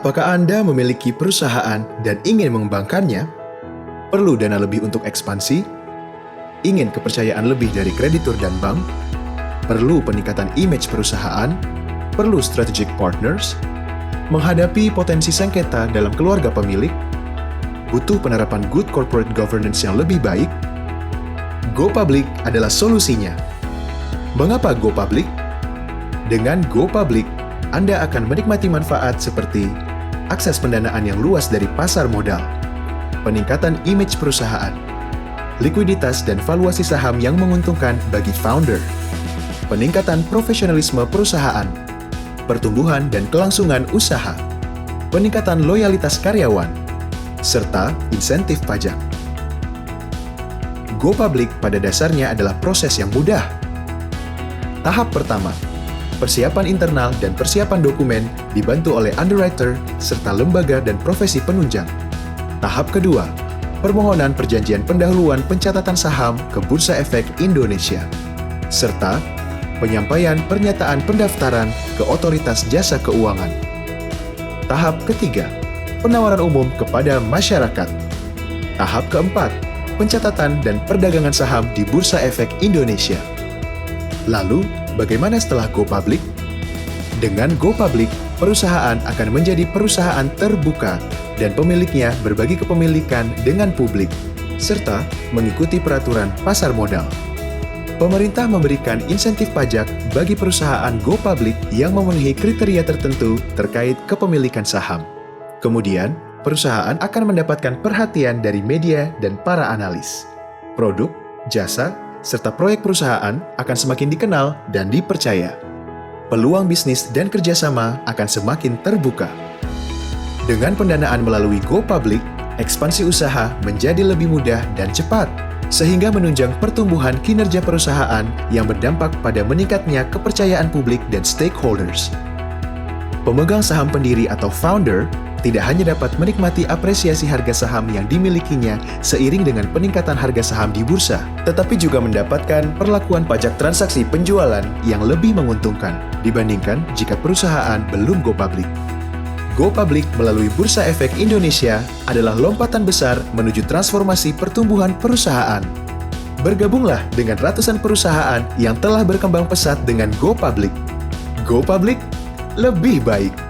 Apakah Anda memiliki perusahaan dan ingin mengembangkannya? Perlu dana lebih untuk ekspansi? Ingin kepercayaan lebih dari kreditur dan bank? Perlu peningkatan image perusahaan? Perlu strategic partners? Menghadapi potensi sengketa dalam keluarga pemilik? Butuh penerapan good corporate governance yang lebih baik? Go Public adalah solusinya. Mengapa Go Public? Dengan Go Public, Anda akan menikmati manfaat seperti akses pendanaan yang luas dari pasar modal, peningkatan image perusahaan, likuiditas dan valuasi saham yang menguntungkan bagi founder, peningkatan profesionalisme perusahaan, pertumbuhan dan kelangsungan usaha, peningkatan loyalitas karyawan, serta insentif pajak. Go Public pada dasarnya adalah proses yang mudah. Tahap pertama, persiapan internal dan persiapan dokumen dibantu oleh underwriter serta lembaga dan profesi penunjang. Tahap kedua, permohonan perjanjian pendahuluan pencatatan saham ke Bursa Efek Indonesia, serta penyampaian pernyataan pendaftaran ke Otoritas Jasa Keuangan. Tahap ketiga, penawaran umum kepada masyarakat. Tahap keempat, pencatatan dan perdagangan saham di Bursa Efek Indonesia. Lalu, bagaimana setelah Go Public? Dengan Go Public, perusahaan akan menjadi perusahaan terbuka dan pemiliknya berbagi kepemilikan dengan publik, serta mengikuti peraturan pasar modal. Pemerintah memberikan insentif pajak bagi perusahaan Go Public yang memenuhi kriteria tertentu terkait kepemilikan saham. Kemudian, perusahaan akan mendapatkan perhatian dari media dan para analis. Produk, jasa, serta proyek perusahaan akan semakin dikenal dan dipercaya. Peluang bisnis dan kerjasama akan semakin terbuka. Dengan pendanaan melalui Go Public, ekspansi usaha menjadi lebih mudah dan cepat, sehingga menunjang pertumbuhan kinerja perusahaan yang berdampak pada meningkatnya kepercayaan publik dan stakeholders. Pemegang saham pendiri atau founder tidak hanya dapat menikmati apresiasi harga saham yang dimilikinya seiring dengan peningkatan harga saham di bursa, tetapi juga mendapatkan perlakuan pajak transaksi penjualan yang lebih menguntungkan dibandingkan jika perusahaan belum Go Public. Go Public melalui Bursa Efek Indonesia adalah lompatan besar menuju transformasi pertumbuhan perusahaan. Bergabunglah dengan ratusan perusahaan yang telah berkembang pesat dengan Go Public. Go Public, lebih baik.